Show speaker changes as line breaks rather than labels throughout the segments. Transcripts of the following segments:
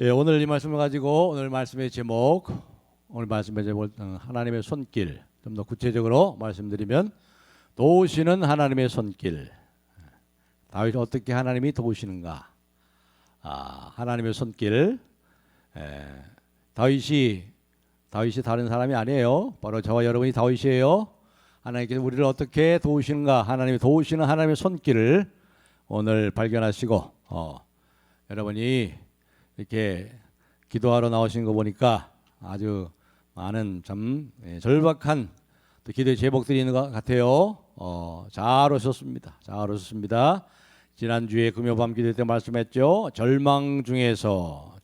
예, 오늘 이 말씀을 가지고 오늘 말씀의 제목, 하나님의 손길, 좀 더 구체적으로 말씀드리면 도우시는 하나님의 손길. 다윗이 어떻게 하나님이 도우시는가? 하나님의 손길. 다윗이 다른 사람이 아니에요. 바로 저와 여러분이 다윗이에요. 하나님께서 우리를 어떻게 도우시는가? 하나님이 도우시는 하나님의 손길을 오늘 발견하시고, 여러분이 이렇게 기도하러 나오신 거 보니까 아주 많은 절박한 또 기도의 제목들이 있는 것 같아요. 잘 오셨습니다. 잘 오셨습니다. 지난주에 금요밤 기도 때 말씀했죠. 절망 중에서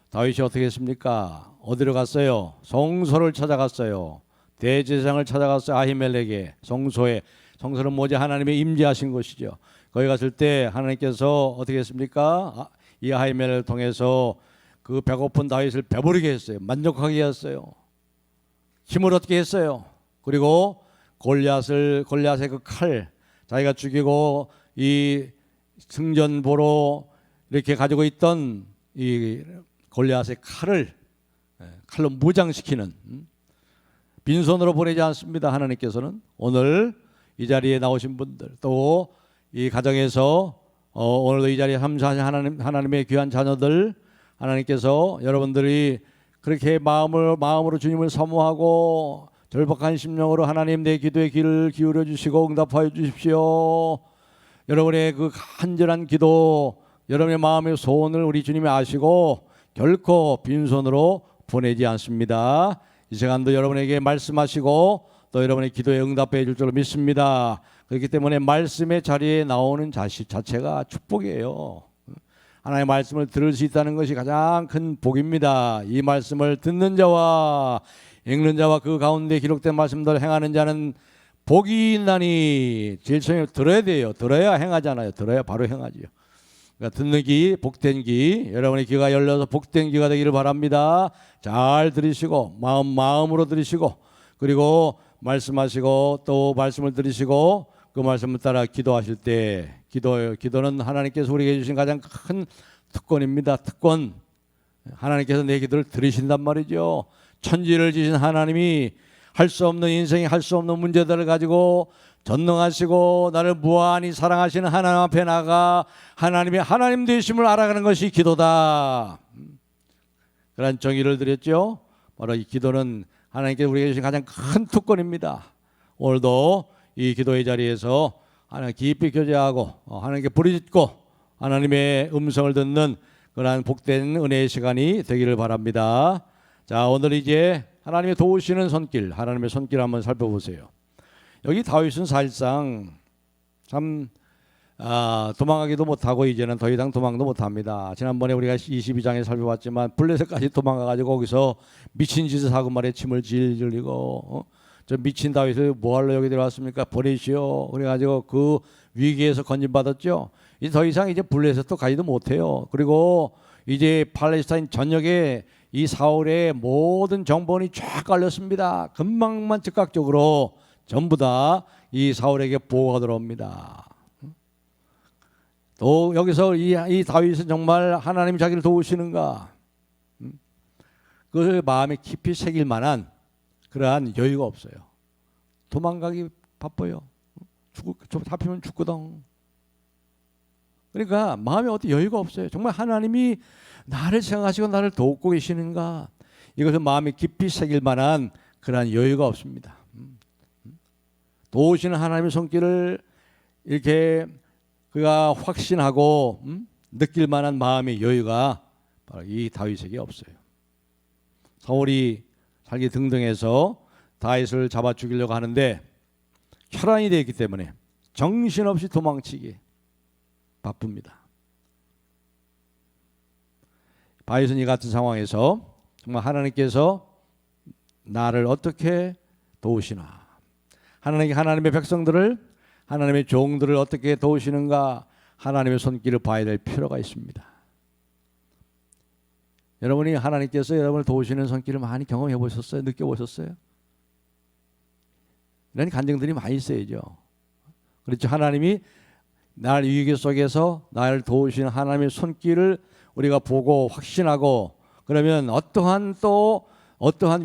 다윗이 어떻게 했습니까? 어디로 갔어요? 성소를 찾아갔어요. 대제사장을 찾아갔어요. 아히멜렉의 성소는 뭐지? 하나님의 임재하신 곳이죠. 거기 갔을 때 하나님께서 어떻게 했습니까? 이 아히멜렉을 통해서 그 배고픈 다윗을 배부르게 했어요. 만족하게 했어요. 힘을 얻게 했어요. 그리고 골리앗의 그 칼, 자기가 죽이고 이 승전 보러 이렇게 가지고 있던 이 골리앗의 칼로 무장시키는, 빈손으로 보내지 않습니다. 하나님께서는 오늘 이 자리에 나오신 분들, 또 이 가정에서 오늘도 이 자리에 함께하신 하나님의 귀한 자녀들, 하나님께서 여러분들이 그렇게 마음으로 주님을 사모하고 절박한 심령으로 하나님 내 기도의 귀를 기울여 주시고 응답하여 주십시오. 여러분의 그 간절한 기도, 여러분의 마음의 소원을 우리 주님이 아시고 결코 빈손으로 보내지 않습니다. 이 시간도 여러분에게 말씀하시고 또 여러분의 기도에 응답해 줄 줄로 믿습니다. 그렇기 때문에 말씀의 자리에 나오는 자체가 축복이에요. 하나님의 말씀을 들을 수 있다는 것이 가장 큰 복입니다. 이 말씀을 듣는 자와 읽는 자와 그 가운데 기록된 말씀들을 행하는 자는 복이 있나니. 제일 처음에 들어야 돼요. 들어야 행하잖아요. 들어야 바로 행하지요. 그러니까 듣는 귀, 복된 귀, 여러분의 귀가 열려서 복된 귀가 되기를 바랍니다. 잘 들으시고 마음으로 들으시고, 그리고 말씀하시고 또 말씀을 들으시고 그 말씀을 따라 기도하실 때, 기도는 하나님께서 우리에게 주신 가장 큰 특권입니다. 특권. 하나님께서 내 기도를 들으신단 말이죠. 천지를 지신 하나님이 할 수 없는 인생에 할 수 없는 문제들을 가지고 전능하시고 나를 무한히 사랑하시는 하나님 앞에 나가 하나님의 하나님 되심을 알아가는 것이 기도다. 그런 정의를 드렸죠. 바로 이 기도는 하나님께서 우리에게 주신 가장 큰 특권입니다. 오늘도 이 기도의 자리에서 하나님 깊이 교제하고 하나님께 부르짖고 하나님의 음성을 듣는 그러한 복된 은혜의 시간이 되기를 바랍니다. 자, 오늘 이제 하나님의 도우시는 손길, 하나님의 손길 한번 살펴보세요. 여기 다윗은 사실상 참 도망가기도 못하고 이제는 더 이상 도망도 못합니다. 지난번에 우리가 22장에 살펴봤지만 블레셋까지 도망가가지고 거기서 미친 짓을 하고 말에 침을 질질 흘리고 저 미친 다윗을 뭐하러 여기 들어왔습니까? 보내시오. 그래가지고 그 위기에서 건진받았죠. 이제 더 이상 이제 블레셋도 가지도 못해요. 그리고 이제 팔레스타인 전역에 이 사울의 모든 정권이 쫙 깔렸습니다. 금방만 즉각적으로 전부 다 이 사울에게 보고가 들어옵니다. 또 여기서 이 다윗은 정말 하나님 자기를 도우시는가? 그것을 마음에 깊이 새길 만한 그러한 여유가 없어요. 도망가기 바빠요. 잡히면 죽거든. 그러니까 마음에 어떤 여유가 없어요. 정말 하나님이 나를 생각하시고 나를 돕고 계시는가? 이것을 마음에 깊이 새길 만한 그러한 여유가 없습니다. 도우시는 하나님의 손길을 이렇게 그가 확신하고 느낄 만한 마음의 여유가 바로 이 다윗에게 없어요. 사울이 살기 등등해서 다윗을 잡아 죽이려고 하는데 혈안이 되어 있기 때문에 정신없이 도망치기 바쁩니다. 다윗은 이 같은 상황에서 정말 하나님께서 나를 어떻게 도우시나, 하나님의 백성들을, 하나님의 종들을 어떻게 도우시는가, 하나님의 손길을 봐야 될 필요가 있습니다. 여러분이 하나님께서 여러분을 도우시는 손길을 많이 경험해 보셨어요? 느껴보셨어요? 이런 간증들이 많이 있어야죠. 그렇죠. 하나님이 날 위기 속에서 나를 도우시는 하나님의 손길을 우리가 보고 확신하고, 그러면 어떠한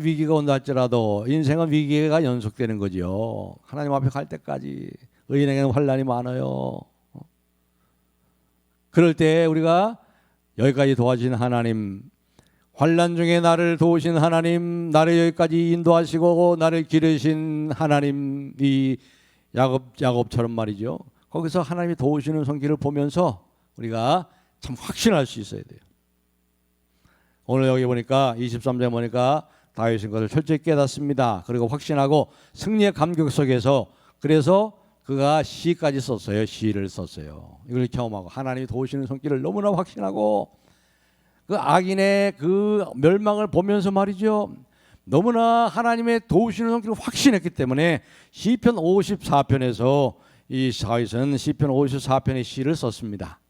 위기가 온다 할지라도 인생은 위기가 연속되는 거죠. 하나님 앞에 갈 때까지 의인에게는 환난이 많아요. 그럴 때 우리가 여기까지 도와주신 하나님, 환난 중에 나를 도우신 하나님, 나를 여기까지 인도하시고 나를 기르신 하나님, 이 야곱처럼 말이죠. 거기서 하나님이 도우시는 손길을 보면서 우리가 참 확신할 수 있어야 돼요. 오늘 여기 보니까 23장 보니까 다윗은 것을 철저히 깨닫습니다. 그리고 확신하고 승리의 감격 속에서, 그래서 그가 시까지 썼어요. 시를 썼어요. 이걸 경험하고 하나님이 도우시는 손길을 너무나 확신하고 그 악인의 그 멸망을 보면서 말이죠. 너무나 하나님의 도우시는 손길을 확신했기 때문에 시편 54편에서 이 다윗은 시편 54편의 시를 썼습니다.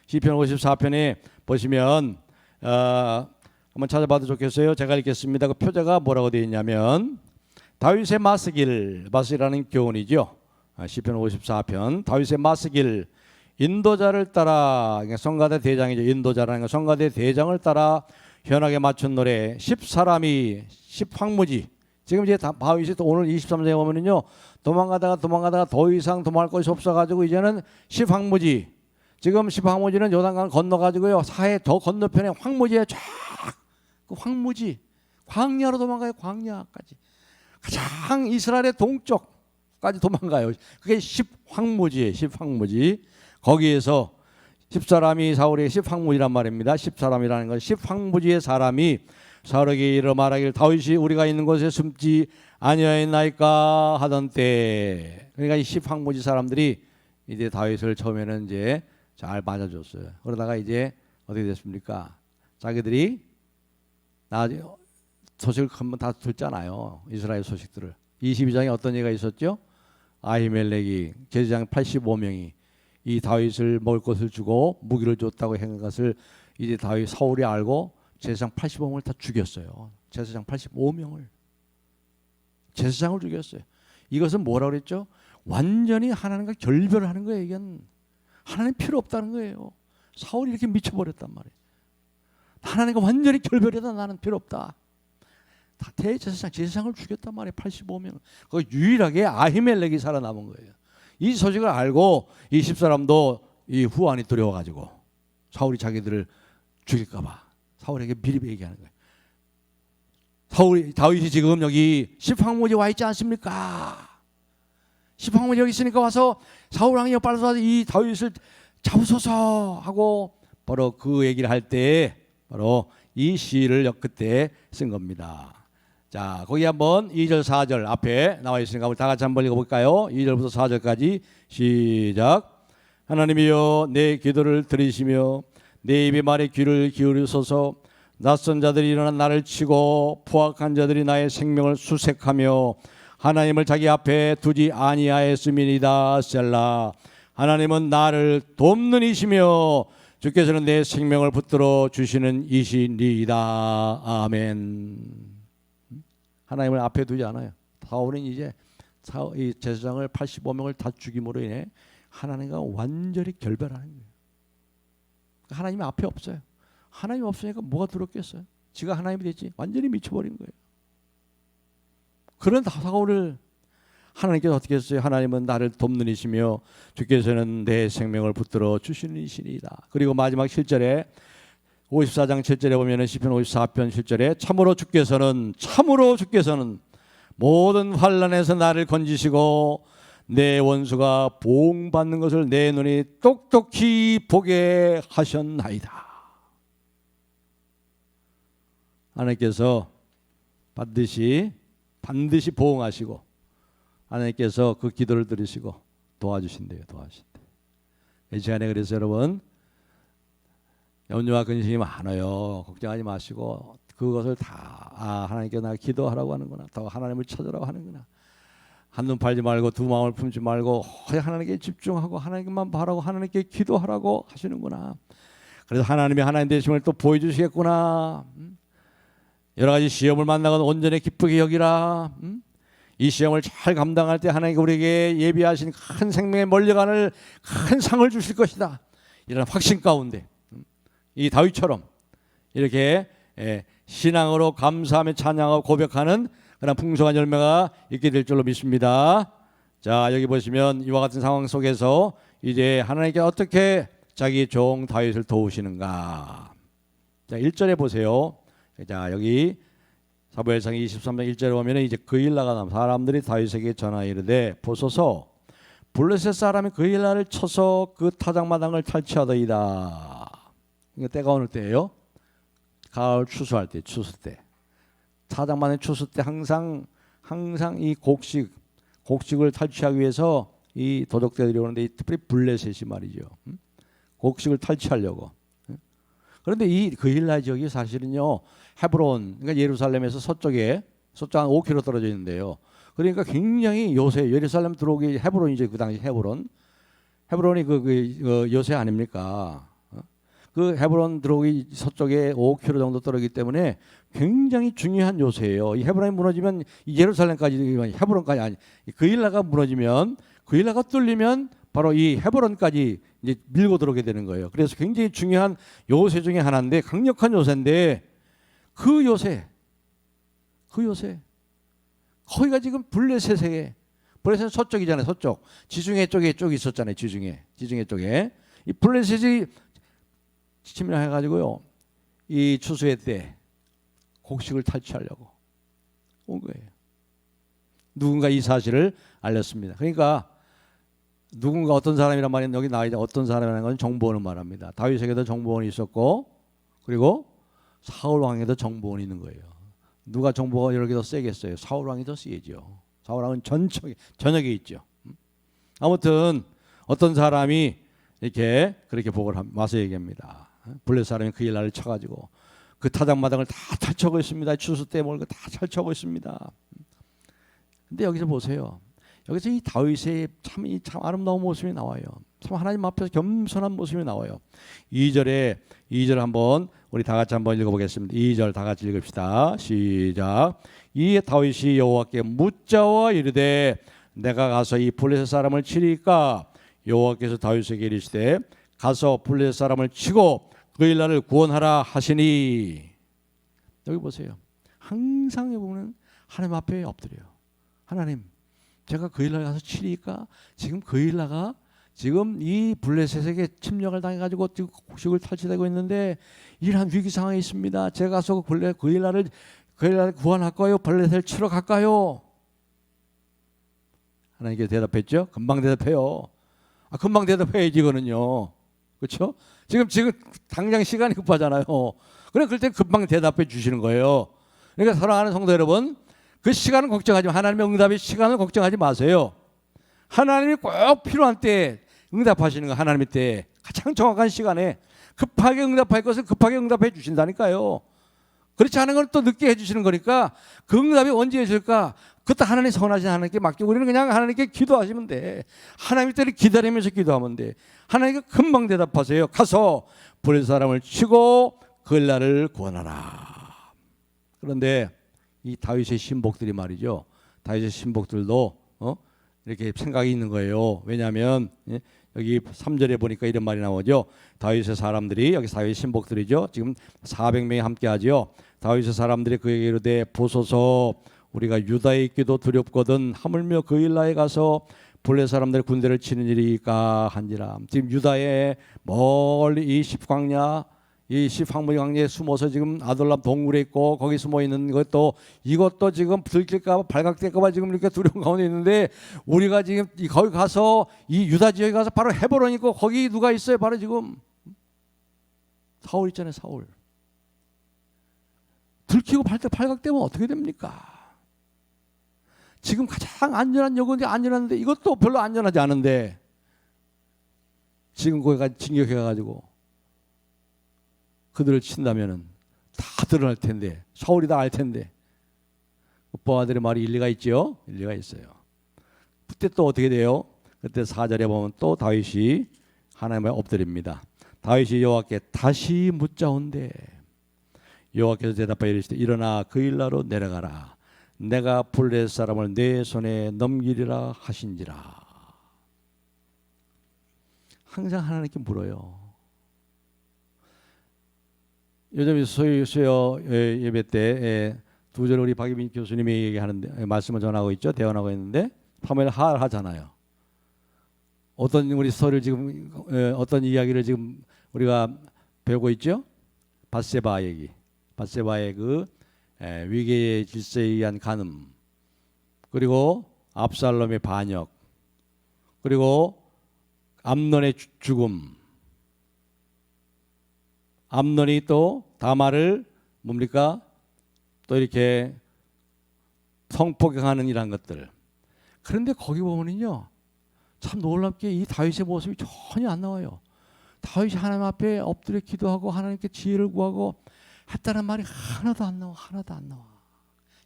시편 54편에 보시면 한번 찾아봐도 좋겠어요. 제가 읽겠습니다. 그 표제가 뭐라고 되어 있냐면 다윗의 마스길이라는 교훈이죠. 시편 54편 다윗의 마스길, 인도자를 따라, 그러니까 성가대 대장이죠. 인도자라는 건 성가대 대장을 따라 현악에 맞춘 노래, 10사람이 10황무지. 지금 이제 다윗이 또 오늘 23장에 보면은요, 도망가다가 더 이상 도망갈 곳이 없어가지고 이제는 10황무지. 지금 10황무지는 요단강 건너가지고요, 사해 더 건너편에 황무지에 쫙 그 황무지, 광야로 도망가요. 광야까지 가장 이스라엘의 동쪽까지 도망가요. 그게 10황무지예요. 10황무지. 거기에서 10사람이 사울의 10황무지란 말입니다. 10사람이라는 건 10황무지의 사람이 사울에게 이르러 말하기를 다윗이 우리가 있는 곳에 숨지 아니하였나이까 하던 때, 그러니까 이 10황무지 사람들이 이제 다윗을 처음에는 이제 잘 맞아줬어요. 그러다가 이제 어떻게 됐습니까? 자기들이 나중에 소식을 한번 다 듣잖아요. 이스라엘 소식들을. 22장에 어떤 얘기가 있었죠? 아히멜렉이 제사장 85명이 이 다윗을 먹을 것을 주고 무기를 줬다고 한 것을 이제 사울이 알고 제사장 85명을 다 죽였어요. 제사장 85명을. 제사장을 죽였어요. 이것은 뭐라고 그랬죠? 완전히 하나님과 결별을 하는 거예요. 이건 하나님 필요 없다는 거예요. 사울이 이렇게 미쳐버렸단 말이에요. 하나님과 완전히 결별하다. 나는 필요 없다. 다 제사장을 죽였단 말이에요. 85명. 그 유일하게 아히멜렉이 살아남은 거예요. 이 소식을 알고 이 10사람도 이 후환이 두려워가지고 사울이 자기들을 죽일까봐 사울에게 미리 얘기하는 거예요. 다윗이 지금 여기 10황무지에 와 있지 않습니까? 10황무지 여기 있으니까 와서 사울 왕이 빨리 와서 이 다윗을 잡으소서 하고 바로 그 얘기를 할 때 바로 이 시를 그때 쓴 겁니다. 자, 거기 한번 2절 4절 앞에 나와 있으니까 우리 다 같이 한번 읽어볼까요? 2절부터 4절까지 시작. 하나님이여 내 기도를 들으시며 내 입의 말에 귀를 기울이소서. 낯선 자들이 일어나 나를 치고 포악한 자들이 나의 생명을 수색하며 하나님을 자기 앞에 두지 아니하였음이니이다. 셀라. 하나님은 나를 돕는 이시며 주께서는 내 생명을 붙들어 주시는 이시니이다. 아멘. 하나님을 앞에 두지 않아요. 사울은 이제 이 제사장을 85명을 다 죽임으로 인해 하나님과 완전히 결별하는 거예요. 하나님이 앞에 없어요. 하나님 없으니까 뭐가 두렵겠어요? 지가 하나님이 됐지. 완전히 미쳐버린 거예요. 그런 사울을 하나님께서 어떻게 했어요? 하나님은 나를 돕는 이시며 주께서는 내 생명을 붙들어 주시는 이시니이다. 그리고 마지막 7절에 54장 7절에 보면은 시편 54편 7절에 참으로 주께서는 모든 환난에서 나를 건지시고 내 원수가 보응받는 것을 내 눈이 똑똑히 보게 하셨나이다. 하나님께서 반드시 보응하시고 하나님께서 그 기도를 들으시고 도와주신대요. 이 시간에 그래서 여러분 염려와 근심이 많아요. 걱정하지 마시고 그것을 다 하나님께 나 기도하라고 하는구나. 더 하나님을 찾으라고 하는구나. 한눈 팔지 말고 두 마음을 품지 말고 하나님께 집중하고 하나님께만 바라고 하나님께 기도하라고 하시는구나. 그래서 하나님이 하나님 되심을 또 보여주시겠구나. 여러 가지 시험을 만나건 온전히 기쁘게 여기라. 이 시험을 잘 감당할 때 하나님께 우리에게 예비하신 큰 생명에 멀려가는 큰 상을 주실 것이다. 이런 확신 가운데 이 다윗처럼 이렇게 신앙으로 감사하며 찬양하고 고백하는 그런 풍성한 열매가 있게 될 줄로 믿습니다. 자, 여기 보시면 이와 같은 상황 속에서 이제 하나님께 어떻게 자기 종 다윗을 도우시는가. 자, 1절에 보세요. 자, 여기 사무엘상 23장 1절에 보면 이제 그일라가 남 사람들이 다윗에게 전하여 이르되 보소서 블레셋 사람이 그일라를 쳐서 그 타작마당을 탈취하더이다. 이거 때가 어느 때예요? 가을 추수할 때, 추수 때. 타작마당 추수 때 항상 이 곡식을 탈취하기 위해서 이 도적들이 오는데 특별히 블레셋이 말이죠. 곡식을 탈취하려고. 그런데 이 그일라 지역이 사실은요 헤브론, 그러니까 예루살렘에서 서쪽에 한 5km 떨어져 있는데요. 그러니까 굉장히 요새 예루살렘 들어오기 헤브론이죠. 그 당시 헤브론이 그 요새 아닙니까? 그 헤브론 들어오기 서쪽에 5km 정도 떨어지기 때문에 굉장히 중요한 요새예요. 이 헤브론이 무너지면 예루살렘까지, 헤브론까지 아니, 그일라가 무너지면, 그일라가 뚫리면 바로 이 헤브론까지 이제 밀고 들어오게 되는 거예요. 그래서 굉장히 중요한 요새 중에 하나인데, 강력한 요새인데, 그 요새 거기가 지금 블레셋에, 블레셋은 서쪽이잖아요. 서쪽 지중해 쪽에 있었잖아요. 지중해 쪽에 이 블레셋이 침략해가지고요 이 추수회 때 곡식을 탈취하려고 온 거예요. 누군가 이 사실을 알렸습니다. 그러니까 누군가 어떤 사람이란 말은 여기 나와 있는 어떤 사람이라는 건 정보원을 말합니다. 다윗에게도 정보원이 있었고, 그리고 사울 왕에도 정보원이 있는 거예요. 누가 정보가 여러 개 더 세겠어요? 사울 왕이 더 세죠. 사울 왕은 전역에 있죠. 아무튼 어떤 사람이 이렇게 그렇게 보고를 와서 얘기합니다. 블레셋 사람이 그 일날을 쳐가지고 그 타작마당을 다 탈취하고 있습니다. 추수 때 몰고 다 탈취하고 있습니다. 근데 여기서 보세요. 여기서 이 다윗의 참 아름다운 모습이 나와요. 참 하나님 앞에서 겸손한 모습이 나와요. 2절 한번 우리 다 같이 한번 읽어보겠습니다. 2절 다 같이 읽읍시다. 시작. 이에 다윗이 여호와께 묻자와 이르되 내가 가서 이 블레셋 사람을 치리까? 여호와께서 다윗에게 이르시되 가서 블레셋 사람을 치고 그 일날을 구원하라 하시니. 여기 보세요. 항상 보면 하나님 앞에 엎드려요. 하나님, 제가 그 일날 가서 치리까? 지금 그 일나가 지금 이 블레셋에게 침략을 당해가지고 지금 곡식을 탈취되고 있는데 이러한 위기 상황에 있습니다. 제가 가서 그 일날을 구원할까요? 블레셋을 치러 갈까요? 하나님께 대답했죠. 금방 대답해요. 금방 대답해야지 이거는요. 그렇죠? 지금 당장 시간이 급하잖아요. 그럴 때 금방 대답해 주시는 거예요. 그러니까 사랑하는 성도 여러분, 그 시간은 걱정하지 마. 하나님의 응답의 시간을 걱정하지 마세요. 하나님이 꼭 필요한 때 응답하시는 거, 하나님의 때 가장 정확한 시간에 급하게 응답할 것을 급하게 응답해 주신다니까요. 그렇지 않은 건 또 늦게 해주시는 거니까 그 응답이 언제 해줄까? 그것도 하나님 선하신 하나님께 맡기고 우리는 그냥 하나님께 기도하시면 돼. 하나님의 때를 기다리면서 기도하면 돼. 하나님께 금방 대답하세요. 가서 블레셋 사람을 치고 그 일날을 구원하라. 그런데 이 다윗의 신복들이 말이죠. 다윗의 신복들도 이렇게 생각이 있는 거예요. 왜냐하면 여기 3절에 보니까 이런 말이 나오죠. 다윗의 사람들이, 여기 다윗의 신복들이죠. 지금 400명이 함께하죠. 다윗의 사람들이 그에게 이르되 보소서 우리가 유다에 있기도 두렵거든 하물며 그 일나에 가서 블레셋 사람들의 군대를 치는 일이까 한지라. 지금 유다에 멀리 이 시황무 광야에 숨어서 지금 아둘람 동굴에 있고 거기 숨어 있는 이것도 지금 들킬까봐 발각될까봐 지금 이렇게 두려운 가운데 있는데 우리가 지금 거기 가서 이 유다 지역에 가서 바로 헤브론 있고 거기 누가 있어요? 바로 지금 사울 있잖아요. 사울. 들키고 발각되면 어떻게 됩니까? 지금 가장 안전한 여건데 안전한데 이것도 별로 안전하지 않은데 지금 거기까지 진격해가지고 그들을 친다면은 다 드러날 텐데 사울이 다 알 텐데 보아들의 말이 일리가 있죠. 일리가 있어요. 그때 또 어떻게 돼요? 그때 4절에 보면 또 다윗이 하나님의 엎드립니다. 다윗이 여호와께 다시 묻자온대 여호와께서 대답하여 이르시되 일어나 그 일나로 내려가라. 내가 블레셋 사람을 내 손에 넘기리라 하신지라. 항상 하나님께 물어요. 요즘 수요 예배 때 두 절 우리 박유민 교수님이 얘기하는데 말씀을 전하고 있죠. 대언하고 있는데 파멜 하잖아요. 어떤 우리 스토리를 지금 어떤 이야기를 지금 우리가 배우고 있죠. 밧세바 얘기. 밧세바의 그 위계의 질서에 의한 간음, 그리고 압살롬의 반역, 그리고 암논의 죽음. 암논이 또 다말을 뭡니까? 또 이렇게 성폭행하는 이런 것들. 그런데 거기 보면은요, 참 놀랍게 이 다윗의 모습이 전혀 안 나와요. 다윗이 하나님 앞에 엎드려 기도하고 하나님께 지혜를 구하고 했다는 말이 하나도 안 나와. 하나도 안 나와.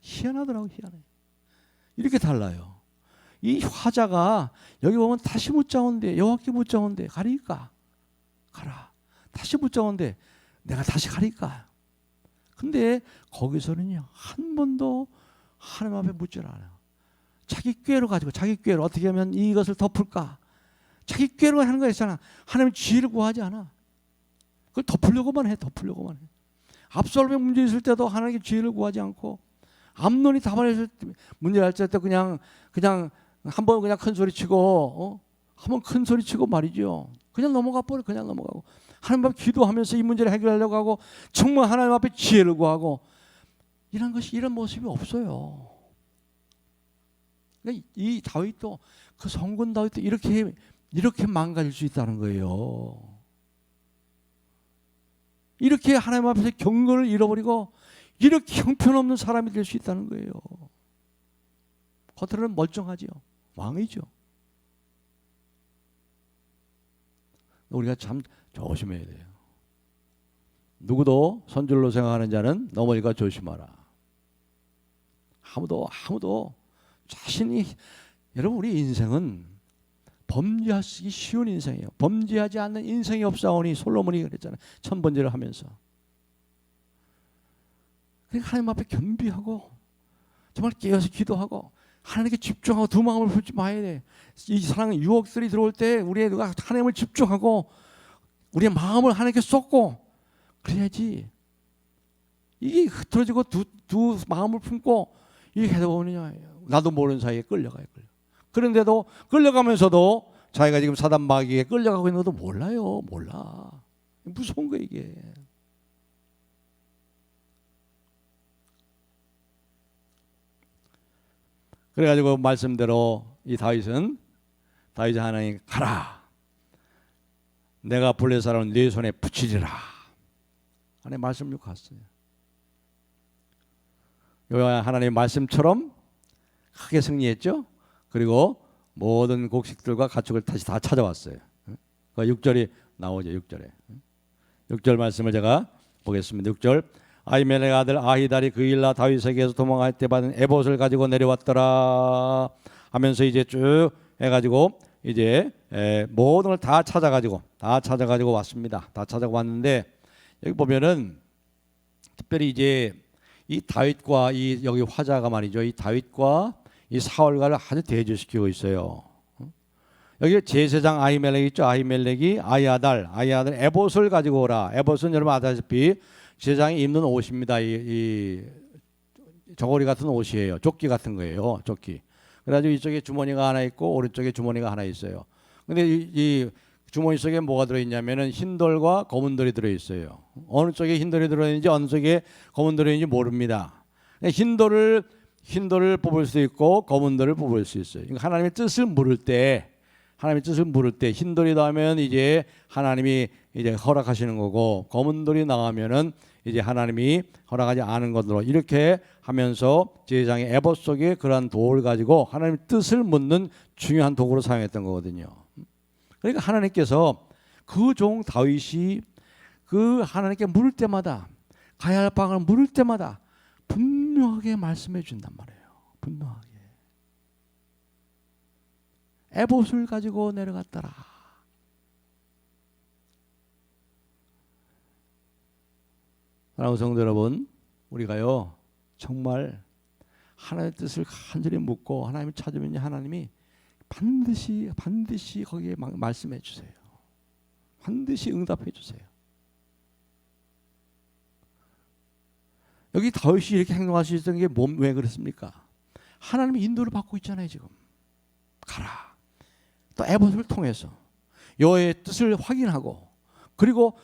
희한하더라고. 희한해. 이렇게 달라요. 이 화자가 여기 보면 다시 묻자온대. 여호와께 묻자온대. 가리까? 가라. 다시 묻자온대. 내가 다시 가리까? 근데 거기서는요, 한 번도 하나님 앞에 묻질 않아요. 자기 꾀로 가지고, 자기 꾀로 어떻게 하면 이것을 덮을까? 자기 꾀로 하는 거 있잖아. 하나님 지혜를 구하지 않아. 그걸 덮으려고만 해. 덮으려고만 해. 압살롬의 문제 있을 때도 하나님께 지혜를 구하지 않고, 암논이 다말했을 때 문제 할 때 그냥 한번 그냥 큰 소리 치고, 한번 큰 소리 치고 말이죠. 그냥 넘어가 버려. 그냥 넘어가고. 하나님 앞에 기도하면서 이 문제를 해결하려고 하고, 정말 하나님 앞에 지혜를 구하고, 이런 모습이 없어요. 그러니까 이 다윗도, 그 성군 다윗도 이렇게 망가질 수 있다는 거예요. 이렇게 하나님 앞에서 경건을 잃어버리고 이렇게 형편없는 사람이 될 수 있다는 거예요. 겉으로는 멀쩡하죠. 왕이죠. 우리가 참 조심해야 돼요. 누구도 선줄로 생각하는 자는 넘어질까 조심하라. 아무도 자신이, 여러분 우리 인생은 범죄하기 쉬운 인생이에요. 범죄하지 않는 인생이 없사오니 솔로몬이 그랬잖아요. 천번제를 하면서. 그러니까 하나님 앞에 겸비하고 정말 깨어서 기도하고 하나님께 집중하고 두 마음을 품지 마야 돼. 이 사랑은 유혹들이 들어올 때 우리의 누가 하나님을 집중하고 우리의 마음을 하나님께 쏟고 그래야지. 이게 흐트러지고 두 마음을 품고 이렇게 하다 보면요, 나도 모르는 사이에 끌려가요. 그런데도 끌려가면서도 자기가 지금 사단 마귀에 끌려가고 있는 것도 몰라요. 몰라. 무서운 거예요 이게. 그래가지고 말씀대로 이 다윗이 하나님 가라. 내가 블레셋 사람을 네 손에 붙이리라. 하나님 말씀 쭉 갔어요. 하나님의 말씀처럼 크게 승리했죠. 그리고 모든 곡식들과 가축을 다시 다 찾아왔어요. 그 6절이 나오죠. 6절 말씀을 제가 보겠습니다. 6절 아히멜렉 아들 아히달이 그 일나 다윗에게서 도망할 때 받은 에봇을 가지고 내려왔더라 하면서 이제 쭉 해가지고 이제 모든 걸 다 찾아가지고 왔습니다. 다 찾아가 왔는데 여기 보면은 특별히 이제 이 다윗과 이 여기 화자가 말이죠. 이 다윗과 이 사울과를 아주 대조시키고 있어요. 여기 제사장 아히멜렉 있죠. 아히멜렉이 아히아달 에봇을 가지고 오라. 에봇은 여러분 아다시피 제사장이 입는 옷입니다. 이 저고리 같은 옷이에요. 조끼 같은 거예요. 조끼. 그래가지고 이쪽에 주머니가 하나 있고 오른쪽에 주머니가 하나 있어요. 근데 이 주머니 속에 뭐가 들어있냐면은 흰돌과 검은 돌이 들어있어요. 어느 쪽에 흰돌이 들어있는지 어느 쪽에 검은 돌이 있는지 모릅니다. 흰돌을 뽑을 수 있고 검은 돌을 뽑을 수 있어요. 하나님의 뜻을 물을 때 흰돌이 나오면 이제 하나님이 이제 허락하시는 거고 검은 돌이 나오면은 이제 하나님이 허락하지 않은 것으로 이렇게 하면서 제사장의 에봇 속에 그러한 돌을 가지고 하나님의 뜻을 묻는 중요한 도구로 사용했던 거거든요. 그러니까 하나님께서 그 종 다윗이 그 하나님께 물을 때마다 가야 할 방을 물을 때마다 분명하게 말씀해 준단 말이에요. 분명하게. 에봇을 가지고 내려갔더라. 사랑하는 성도 여러분, 우리가요 정말 하나님의 뜻을 간절히 묻고 하나님을 찾으면 하나님이 반드시 거기에 말씀해 주세요. 반드시 응답해 주세요. 여기 다윗이 이렇게 행동할 수 있었던 게 왜 그렇습니까? 하나님의 인도를 받고 있잖아요. 지금 가라. 또 에봇을 통해서 여호와의 뜻을 확인하고 그리고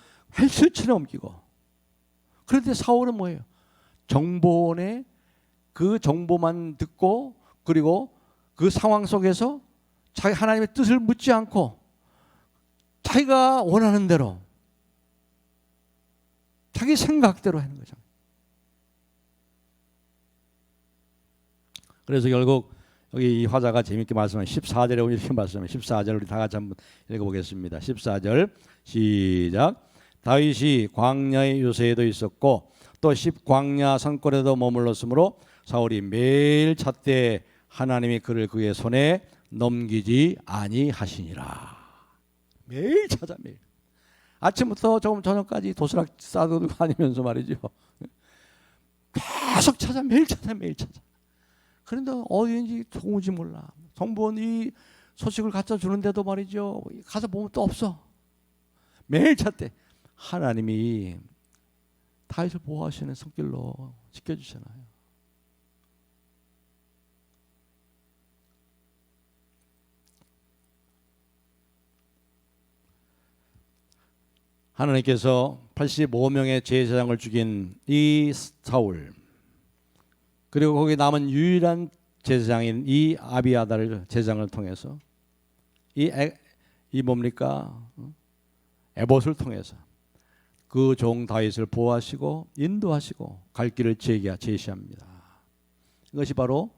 실천에 옮기고. 그런데 사울은 뭐예요? 정보원의 그 정보만 듣고 그리고 그 상황 속에서 자기 하나님의 뜻을 묻지 않고 자기가 원하는 대로 자기 생각대로 하는 거죠. 그래서 결국 여기 이 화자가 재밌게 말씀하는 14절에 보면 이렇게 말씀해요. 14절 우리 다 같이 한번 읽어보겠습니다. 14절 시작. 다윗이 광야의 요새에도 있었고 또 십광야 산골에도 머물렀으므로 사울이 매일 찾되 하나님이 그를 그의 손에 넘기지 아니하시니라. 매일 찾아 매일. 아침부터 조금 저녁까지 도시락 싸들고 다니면서 말이죠. 계속 찾아 매일 찾아 매일 찾아. 그런데 어디인지 도무지 몰라. 정보원이 소식을 갖다 주는데도 말이죠. 가서 보면 또 없어. 매일 찾대. 하나님이 다윗을 보호하시는 손길로 지켜주시나요? 하나님께서 85명의 제사장을 죽인 이 사울, 그리고 거기 남은 유일한 제사장인 이 아비아다를 제사장을 통해서 이 뭡니까? 에봇을 통해서 그 종 다윗을 보호하시고 인도하시고 갈 길을 제시합니다. 이것이 바로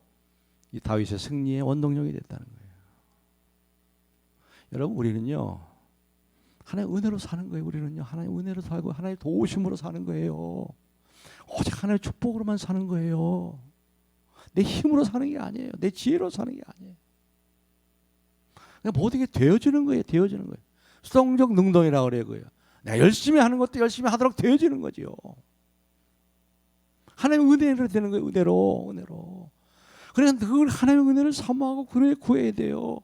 이 다윗의 승리의 원동력이 됐다는 거예요. 여러분, 우리는요 하나님의 은혜로 사는 거예요. 우리는요 하나님의 은혜로 살고 하나님의 도우심으로 사는 거예요. 오직 하나님의 축복으로만 사는 거예요. 내 힘으로 사는 게 아니에요. 내 지혜로 사는 게 아니에요. 그냥 모든 게 되어지는 거예요. 되어지는 거예요. 수동적 능동이라고 그래요. 그거예요. 내가 열심히 하는 것도 열심히 하도록 되어지는 거지요. 하나님의 은혜로 되는 거예요. 은혜로. 그래서 그걸 하나님의 은혜를 사모하고 구해야 돼요.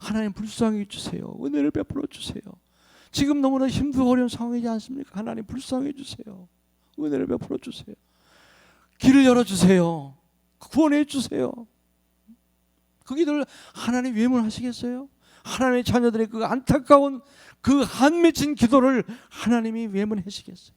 하나님 불쌍히 주세요. 은혜를 베풀어 주세요. 지금 너무나 힘들고 어려운 상황이지 않습니까? 하나님 불쌍해 주세요. 은혜를 베풀어 주세요. 길을 열어주세요. 구원해 주세요. 그 기도를 하나님 외면하시겠어요? 하나님의 자녀들의 그 안타까운 그 한 맺힌 기도를 하나님이 외면하시겠어요?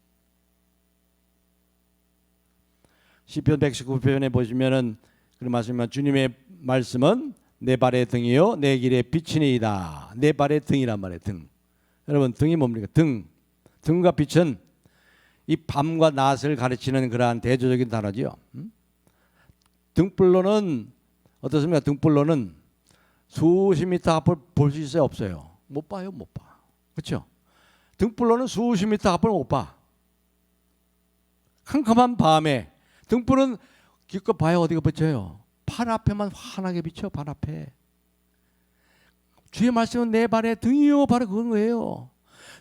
시편 119편에 보시면은 그런 말씀이면 주님의 말씀은 내 발의 등이요 내 길의 빛이니이다. 내 발의 등이란 말이에요. 등. 여러분 등이 뭡니까? 등과 빛은 이 밤과 낮을 가르치는 그러한 대조적인 단어지요. 등불로는 어떻습니까? 등불로는 수십 미터 앞을 볼 수 있어요? 없어요? 못 봐요. 못 봐. 그렇죠? 등불로는 수십 미터 앞을 못 봐. 캄캄한 밤에 등불은 기껏 봐야 어디가 비쳐요? 발 앞에만 환하게 비쳐. 발 앞에. 주의 말씀은 내 발의 등이요. 바로 그런 거예요.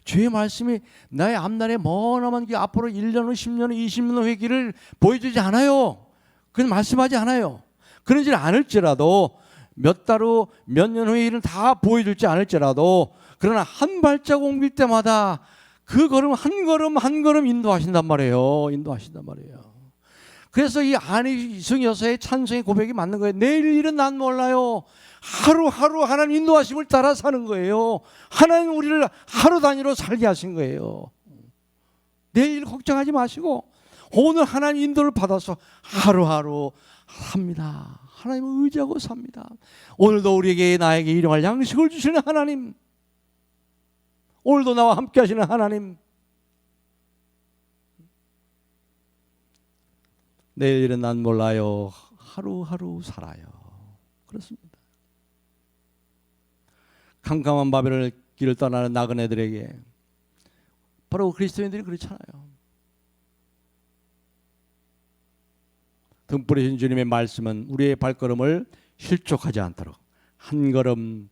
주의 말씀이 나의 앞날에 머나먼 그 앞으로 1년 후 10년 후 20년 후의 길을 보여주지 않아요. 그건 말씀하지 않아요. 그러지 않을지라도 몇 달 후 몇 년 후의 일은 다 보여줄지 않을지라도 그러나 한 발자국 옮길 때마다 그 걸음 한 걸음 인도하신단 말이에요. 인도하신단 말이에요. 그래서 이 안희승 여사의 찬송의 고백이 맞는 거예요. 내일 일은 난 몰라요. 하루하루 하나님 인도하심을 따라 사는 거예요. 하나님 우리를 하루 단위로 살게 하신 거예요. 내일 걱정하지 마시고 오늘 하나님 인도를 받아서 하루하루 삽니다. 하나님을 의지하고 삽니다. 오늘도 우리에게 나에게 일용할 양식을 주시는 하나님, 오늘도 나와 함께 하시는 하나님, 내일 일은 난 몰라요. 하루하루 살아요. 그렇습니다. 캄캄한 바벨을 길을 떠나는 나그네들에게 바로 그리스도인들이 그렇잖아요. 등불이신 주님의 말씀은 우리의 발걸음을 실족하지 않도록 한 걸음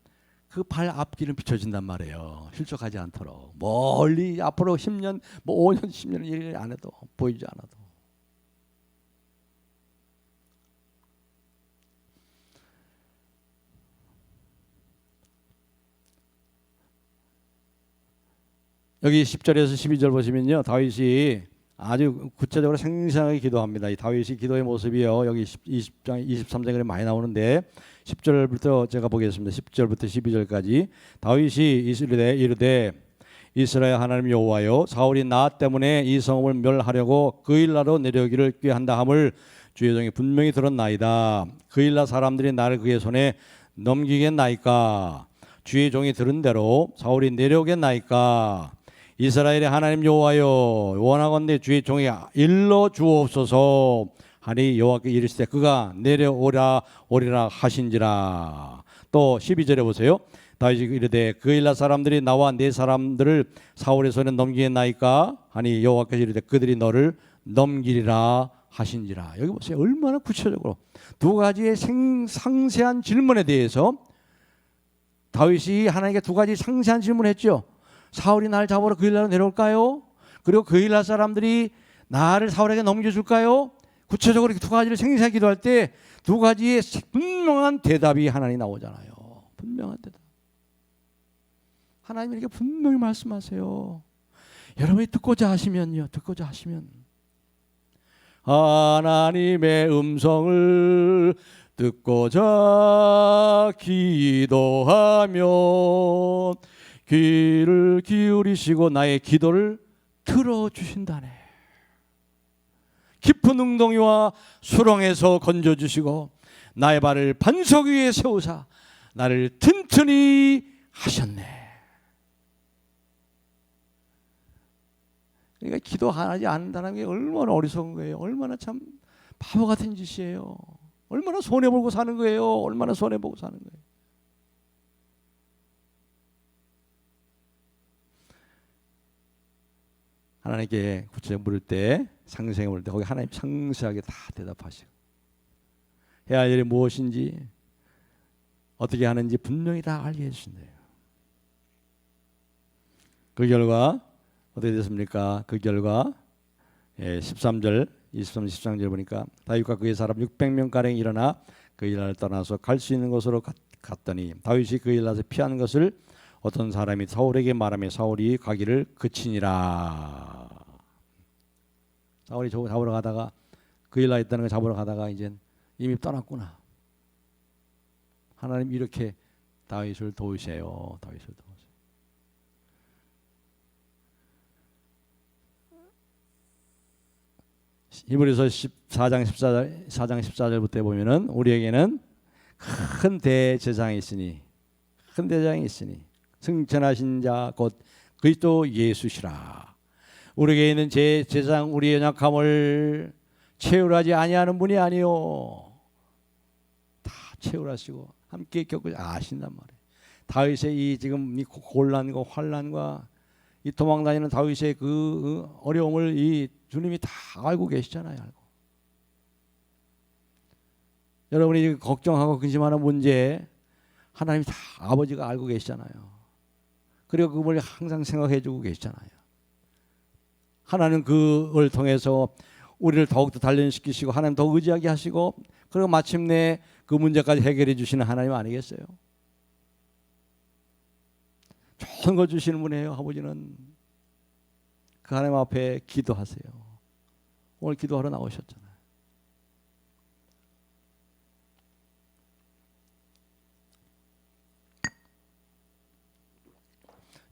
그 발 앞길을 비춰준단 말이에요. 실족하지 않도록 멀리 앞으로 10년, 5년, 10년 일 안 해도 보이지 않아도 여기 10절에서 12절 보시면요, 다윗이 아주 구체적으로 생생하게 기도합니다. 이 다윗이 기도의 모습이요, 여기 20장 23장에 많이 나오는데 10절부터 제가 보겠습니다. 10절부터 12절까지 다윗이 이르되 이스라엘 하나님 여호와여, 사울이 나 때문에 이 성읍을 멸하려고 그일라로 내려오기를 꾀한다 함을 주의 종이 분명히 들었나이다. 그일라 사람들이 나를 그의 손에 넘기겠나이까? 주의 종이 들은 대로 사울이 내려오겠나이까? 이스라엘의 하나님 여호와여, 원하건대 주의 종이 일러 주옵소서 하니 여호와께 이르시되 그가 내려오리라 하신지라. 또 12절에 보세요. 다윗이 이르되 그일라 사람들이 나와 내 사람들을 사울의 손에 넘기겠나이까 하니 여호와께서 이르되 그들이 너를 넘기리라 하신지라. 여기 보세요. 얼마나 구체적으로 두 가지의 상세한 질문에 대해서 다윗이 하나님께 두 가지 상세한 질문을 했죠. 사울이 나를 잡으러 그일라로 내려올까요? 그리고 그일라 사람들이 나를 사울에게 넘겨줄까요? 구체적으로 이렇게 두 가지를 생생하게 기도할 때 두 가지의 분명한 대답이 하나님 나오잖아요. 분명한 대답. 하나님이 이렇게 분명히 말씀하세요. 여러분이 듣고자 하시면 하나님의 음성을 듣고자 기도하면 귀를 기울이시고 나의 기도를 들어주신다네. 깊은 웅덩이와 수렁에서 건져주시고 나의 발을 반석 위에 세우사 나를 튼튼히 하셨네. 그러니까 기도하지 않는다는 게 얼마나 어리석은 거예요. 얼마나 참 바보 같은 짓이에요. 얼마나 손해보고 사는 거예요. 얼마나 손해보고 사는 거예요. 하나님께 구체적으로 물을 때, 상세하게 물을 때 거기 하나님 상세하게 다 대답하시고 해야 할 일이 무엇인지 어떻게 하는지 분명히 다 알게 해주신대요. 그 결과 어떻게 됐습니까? 그 결과 13절 23, 13절 보니까 다윗과 그의 사람 600명가량이 일어나 그일라를 떠나서 갈 수 있는 곳으로 갔더니 다윗이 그일라에서 피하는 것을 어떤 사람이 사울에게 말하며 사울이 가기를 그치니라. 사울이 잡으러 가다가 그일라에 있다는 걸 잡으러 가다가 이제 이미 떠났구나. 하나님 이렇게 다윗을 도우세요. 다윗을 도우세요. 히브리서 4장 14절부터 보면은 우리에게는 큰 대제사장이 있으니 승천하신 자 곧 그리스도 예수시라. 우리에게 있는 제사장 우리의 연약함을 채울하지 아니하는 분이 아니요 다 채울하시고 함께 겪고 아신단 말이에요. 다윗의 이 지금 이 곤란과 환란과 이 도망다니는 다윗의 그 어려움을 이 주님이 다 알고 계시잖아요. 알고. 여러분이 걱정하고 근심하는 문제 하나님이 다 아버지가 알고 계시잖아요. 그리고 그걸 항상 생각해주고 계시잖아요. 하나님 그걸 통해서 우리를 더욱더 단련시키시고 하나님 더 의지하게 하시고 그리고 마침내 그 문제까지 해결해 주시는 하나님 아니겠어요? 좋은 거 주시는 분이에요. 아버지는 그 하나님 앞에 기도하세요. 오늘 기도하러 나오셨잖아요.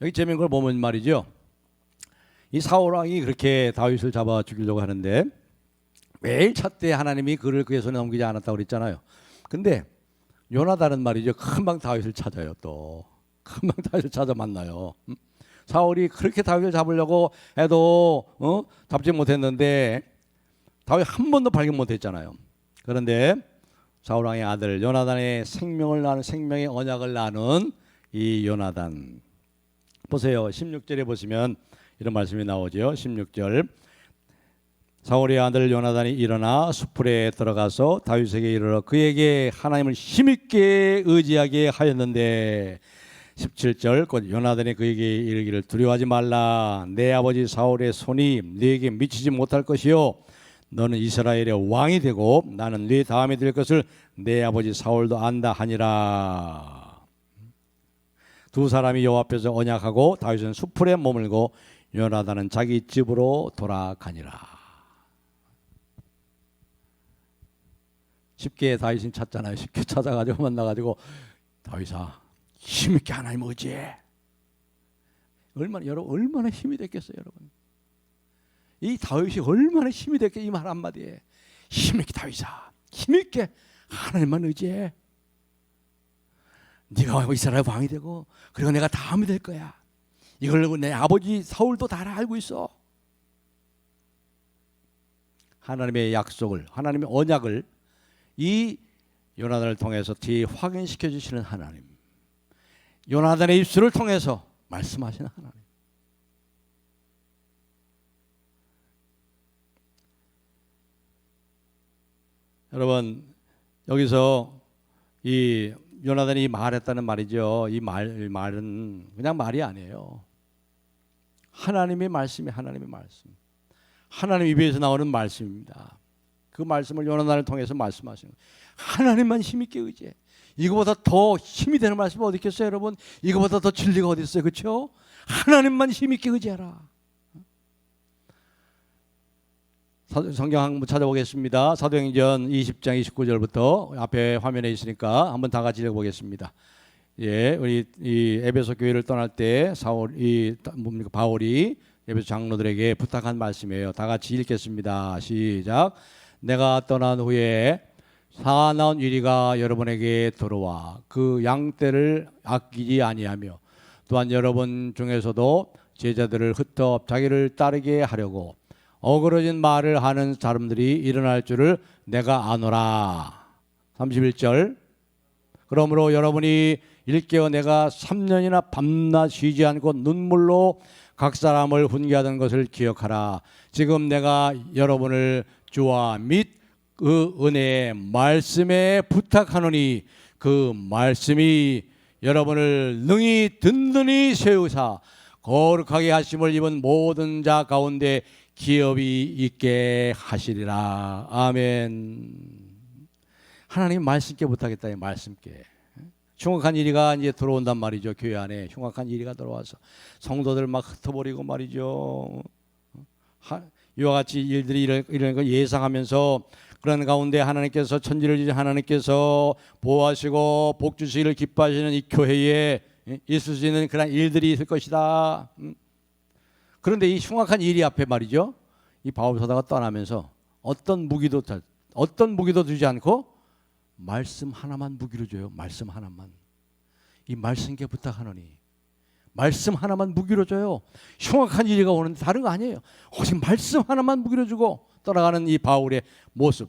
여기 재미있는 걸 보면 말이죠. 이 사울 왕이 그렇게 다윗을 잡아 죽이려고 하는데 매일 찾되 하나님이 그를 그의 손에 넘기지 않았다고 그랬잖아요. 근데 요나단은 말이죠. 금방 다윗을 찾아요. 또 금방 다윗을 찾아 만나요. 사울이 그렇게 다윗을 잡으려고 해도 잡지 못했는데 다윗 한 번도 발견 못했잖아요. 그런데 사울 왕의 아들 요나단의 생명의 언약을 나눈 이 요나단 보세요. 16절에 보시면 이런 말씀이 나오죠. 16절 사울의 아들 요나단이 일어나 수풀에 들어가서 다윗에게 이르러 그에게 하나님을 힘있게 의지하게 하였는데 17절 곧 요나단이 그에게 이르기를 두려워하지 말라. 내 아버지 사울의 손이 네게 미치지 못할 것이요 너는 이스라엘의 왕이 되고 나는 네 다음이 될 것을 내 아버지 사울도 안다 하니라. 두 사람이 여호와 앞에서 언약하고 다윗은 수풀에 머물고 요나단은 자기 집으로 돌아가니라. 쉽게 다윗은 찾잖아요. 쉽게 찾아가지고 만나가지고 다윗아 힘있게 하나님 의지해. 여러분 얼마나 힘이 됐겠어요, 여러분. 이 다윗이 얼마나 힘이 됐겠어요. 이 말 한마디에 힘있게 다윗아 힘있게 하나님만 의지해. 네가 이스라엘 왕이 되고 그리고 내가 다음이 될 거야. 이걸 내 아버지 사울도 다 알고 있어. 하나님의 약속을, 하나님의 언약을 이 요나단을 통해서 뒤에 확인시켜 주시는 하나님, 요나단의 입술을 통해서 말씀하시는 하나님. 여러분 여기서 이 요나단이 말했다는 말이죠. 이 말은 그냥 말이 아니에요. 하나님의 말씀이 하나님의 말씀, 하나님 입에서 나오는 말씀입니다. 그 말씀을 요나단을 통해서 말씀하시는 거예요. 하나님만 힘있게 의지해. 이거보다 더 힘이 되는 말씀이 어디 있겠어요, 여러분? 이거보다 더 진리가 어디 있어요, 그렇죠? 하나님만 힘있게 의지하라. 성경 한번 찾아보겠습니다. 사도행전 20장 29절부터 앞에 화면에 있으니까 한번 다 같이 읽어보겠습니다. 예, 우리 이 에베소 교회를 떠날 때 바울이 에베소 장로들에게 부탁한 말씀이에요. 다 같이 읽겠습니다. 시작. 내가 떠난 후에 사나운 위리가 여러분에게 들어와 그 양떼를 아끼지 아니하며 또한 여러분 중에서도 제자들을 흩어 자기를 따르게 하려고 어그러진 말을 하는 사람들이 일어날 줄을 내가 아노라. 31절. 그러므로 여러분이 일깨어 내가 3년이나 밤낮 쉬지 않고 눈물로 각 사람을 훈계하던 것을 기억하라. 지금 내가 여러분을 주와 및 그 은혜의 말씀에 부탁하노니 그 말씀이 여러분을 능히 든든히 세우사 거룩하게 하심을 입은 모든 자 가운데 기업이 있게 하시리라. 아멘. 하나님 말씀께 부탁했다. 말씀께. 흉악한 일이가 이제 들어온단 말이죠. 교회 안에 흉악한 일이가 들어와서 성도들 막 흩어버리고 말이죠. 이와 같이 일들이 이런 걸 예상하면서 그런 가운데 하나님께서 천지를 지으신 하나님께서 보호하시고 복 주시기를 기뻐하시는 이 교회에 있을 수 있는 그런 일들이 있을 것이다. 그런데 이 흉악한 일이 앞에 말이죠. 이 바울 사도가 떠나면서 어떤 무기도 주지 않고 말씀 하나만 무기로 줘요. 말씀 하나만. 이 말씀께 부탁하노니 말씀 하나만 무기로 줘요. 흉악한 일이 오는데 다른 거 아니에요. 오직 말씀 하나만 무기로 주고 떠나가는 이 바울의 모습.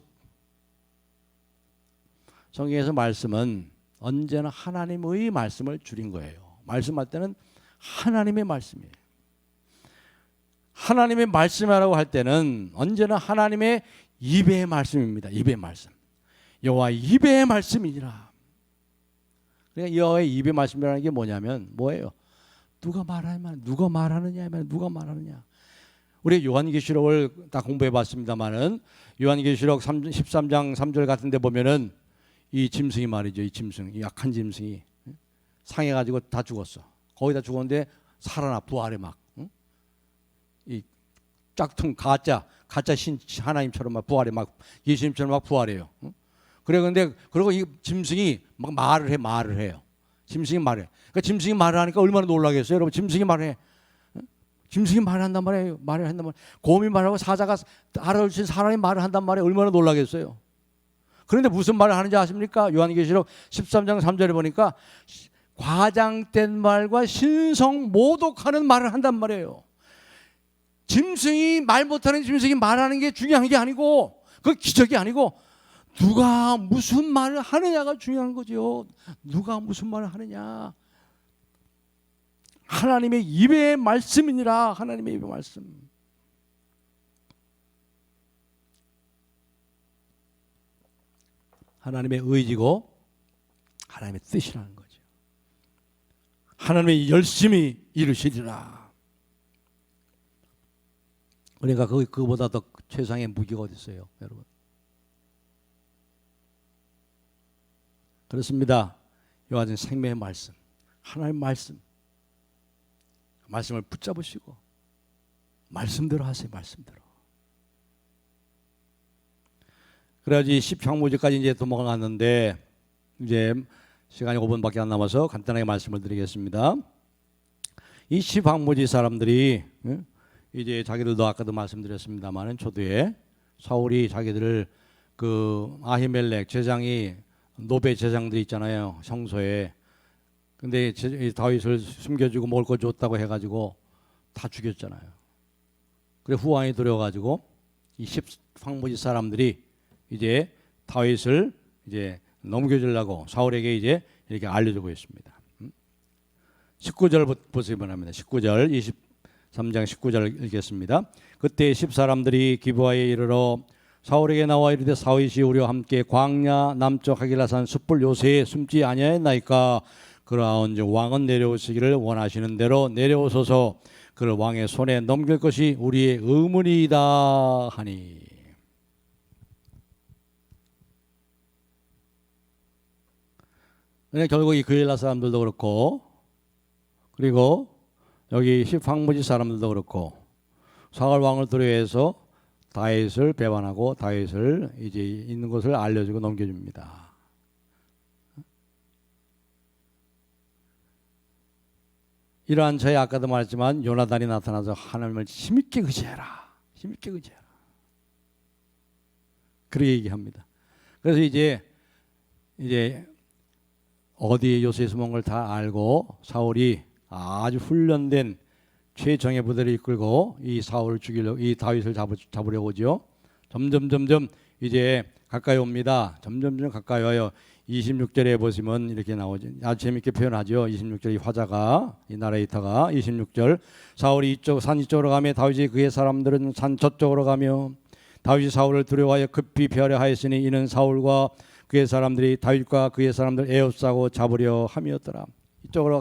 성경에서 말씀은 언제나 하나님의 말씀을 줄인 거예요. 말씀할 때는 하나님의 말씀이에요. 하나님의 말씀이라고 할 때는 언제나 하나님의 입의 말씀입니다. 입의 말씀. 여호와 입의 말씀이니라. 그러니까 여호와의 입의 말씀이라는 게 뭐예요? 누가 말하느냐. 우리 요한계시록을 다 공부해 봤습니다만은 요한계시록 13장 3절 같은 데 보면은 이 짐승이 말이죠. 이 짐승, 이 약한 짐승이 상해 가지고 다 죽었어. 거의 다 죽었는데 살아나 부활해 막. 이 짝퉁 가짜 신 하나님처럼 막 부활해 막 예수님처럼 막 부활해요. 그래 근데 그리고 이 짐승이 막 말을 해요. 짐승이 말해. 그러니까 짐승이 말을 하니까 얼마나 놀라겠어요, 여러분. 짐승이 말해. 짐승이 말한단 말이에요. 말을 한단 말이에요. 곰이 말하고 사자가 알아주신 사람이 말을 한단 말이에요. 얼마나 놀라겠어요. 그런데 무슨 말을 하는지 아십니까? 요한계시록 13장 3절에 보니까 과장된 말과 신성 모독하는 말을 한단 말이에요. 짐승이 말 못하는 짐승이 말하는 게 중요한 게 아니고 그 기적이 아니고 누가 무슨 말을 하느냐가 중요한 거죠. 누가 무슨 말을 하느냐. 하나님의 입의 말씀이니라. 하나님의 입의 말씀. 하나님의 의지고 하나님의 뜻이라는 거죠. 하나님의 열심히 이루시리라. 그러니까 그거보다 더 최상의 무기가 어디 있어요, 여러분? 그렇습니다. 요한은 생명의 말씀, 하나님 말씀을 붙잡으시고 말씀대로 하세요. 말씀대로. 그래야지 10황무지까지 이제 도망갔는데 이제 시간이 5분밖에 안 남아서 간단하게 말씀을 드리겠습니다. 이 10황무지 사람들이 이제 자기들도 아까도 말씀드렸습니다만은 초두에 사울이 자기들을 그 아히멜렉 제장이 노베 제장들 있잖아요. 성소에. 근데 다윗을 숨겨주고 먹을 거 줬다고 해가지고 다 죽였잖아요. 그래 후왕이 들어가지고 이 10황무지 사람들이 이제 다윗을 이제 넘겨주려고 사울에게 이제 이렇게 알려주고 있습니다. 19절 보시기 바랍니다. 19절 23장 19절 읽겠습니다. 그때 10사람들이 기브아에 이르러 사울에게 나와 이르되 사윗이 우리와 함께 광야 남쪽 하길라산 숯불 요새에 숨지 아니하였나이까. 그러한즉 왕은 내려오시기를 원하시는 대로 내려오소서. 그를 왕의 손에 넘길 것이 우리의 의문이다 하니. 결국 이 그엘라 사람들도 그렇고 그리고 여기 10황무지 사람들도 그렇고 사울 왕을 두려워해서 다윗을 배반하고 다윗을 이제 있는 곳을 알려주고 넘겨줍니다. 이러한 저희 아까도 말했지만 요나단이 나타나서 하나님을 힘있게 의지해라. 힘있게 의지해라. 그렇게 얘기합니다. 그래서 이제 어디에 요새에 숨은 걸 다 알고 사울이 아주 훈련된 최정예 부대를 이끌고 이 사울을 죽이려고 이 다윗을 잡으려고 오죠. 점점 이제 가까이 옵니다. 점점 가까이 와요. 26절에 보시면 이렇게 나오죠. 아주 재밌게 표현하죠. 26절 이 화자가 이 나레이터가 26절 사울이 산 이쪽으로 가며 다윗이 그의 사람들은 산 저쪽으로 가며 다윗이 사울을 두려워하여 급히 피하려 하였으니 이는 사울과 그의 사람들이 다윗과 그의 사람들 에워싸고 잡으려 함이었더라.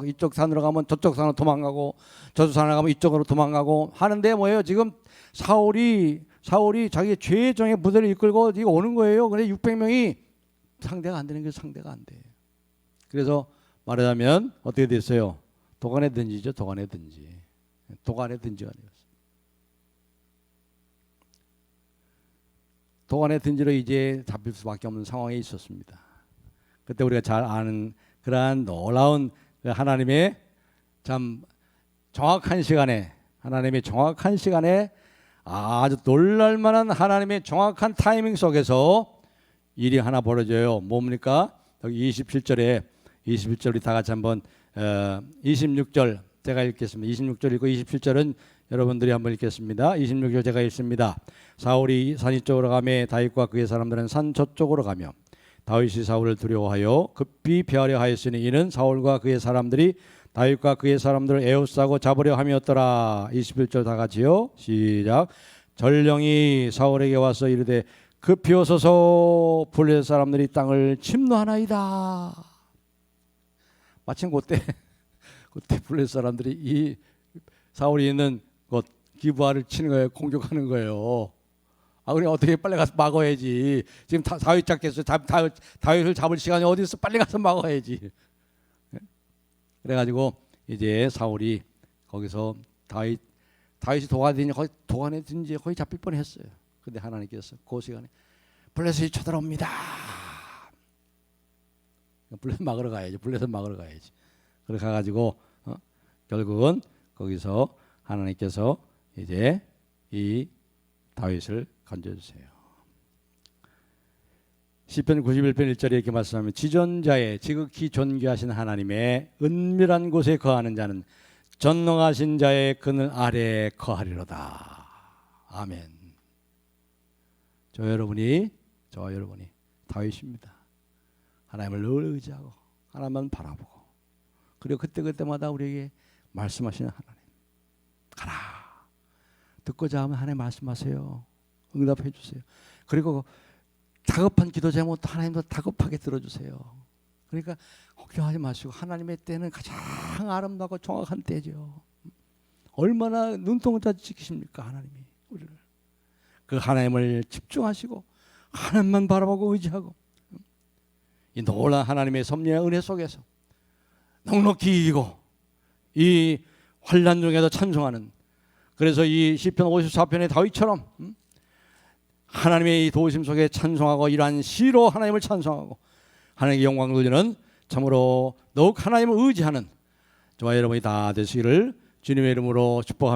이쪽 산으로 가면 저쪽 산으로 도망가고 저쪽 산으로 가면 이쪽으로 도망가고 하는데 뭐예요? 지금 사울이 자기 최정의 부대를 이끌고 지금 오는 거예요. 근데 600명이 상대가 안 되는 게 상대가 안 돼. 그래서 말하자면 어떻게 됐어요? 도간에 던지죠. 도간에 던지가 되었어요. 도간에 던지로 이제 잡힐 수밖에 없는 상황에 있었습니다. 그때 우리가 잘 아는 그러한 놀라운 하나님의 참 정확한 시간에 아주 놀랄만한 하나님의 정확한 타이밍 속에서 일이 하나 벌어져요. 뭡니까? 여기 21절 우리 다 같이 한번 26절 제가 읽겠습니다. 26절 읽고 27절은 여러분들이 한번 읽겠습니다. 26절 제가 읽습니다. 사울이 산 이쪽으로 가며 다윗과 그의 사람들은 산 저쪽으로 가며 다윗이 사울을 두려워하여 급히 피하려 하였으니 이는 사울과 그의 사람들이 다윗과 그의 사람들을 에워싸고 잡으려 함이었더라. 21절 다 같이요. 시작. 전령이 사울에게 와서 이르되 급히 오소서 블레셋 사람들이 땅을 침노하나이다. 마침 그때 블레셋 사람들이 이 사울이 있는 곳 기브아를 치는 거예요. 공격하는 거예요. 그래 어떻게 빨리 가서 막아야지. 지금 다윗 잡겠어요. 다윗을 잡을 시간이 어디 있어? 빨리 가서 막아야지. 그래가지고 이제 사울이 거기서 다윗이 도간에든지 거의 잡힐 뻔했어요. 근데 하나님께서 그 시간에 블레셋이 쳐들어옵니다. 블레셋 막으러 가야지. 그래 가가지고 결국은 거기서 하나님께서 이제 이 다윗을 건져주세요. 시편 91편 1절에 이렇게 말씀하면 지존자의 지극히 존귀하신 하나님의 은밀한 곳에 거하는 자는 전능하신 자의 그늘 아래에 거하리로다. 아멘. 저와 여러분이 다윗입니다. 하나님을 늘 의지하고 하나님만 바라보고 그리고 그때마다 우리에게 말씀하시는 하나님. 가라. 듣고자 하면 하나님 말씀하세요. 응답해 주세요. 그리고 다급한 기도 제목도 하나님도 다급하게 들어주세요. 그러니까 걱정하지 마시고 하나님의 때는 가장 아름답고 정확한 때죠. 얼마나 눈동자 지키십니까 하나님이 우리를. 그 하나님을 집중하시고 하나님만 바라보고 의지하고 이 놀라운 하나님의 섭리와 은혜 속에서 넉넉히 이기고 이 환난 중에도 찬송하는, 그래서 이 시편 54편의 다윗처럼 하나님의 이 도우심 속에 찬송하고 이러한 시로 하나님을 찬송하고 하나님께 영광 돌리는 참으로 더욱 하나님을 의지하는 저와 여러분이 다 되시기를 주님의 이름으로 축복합니다.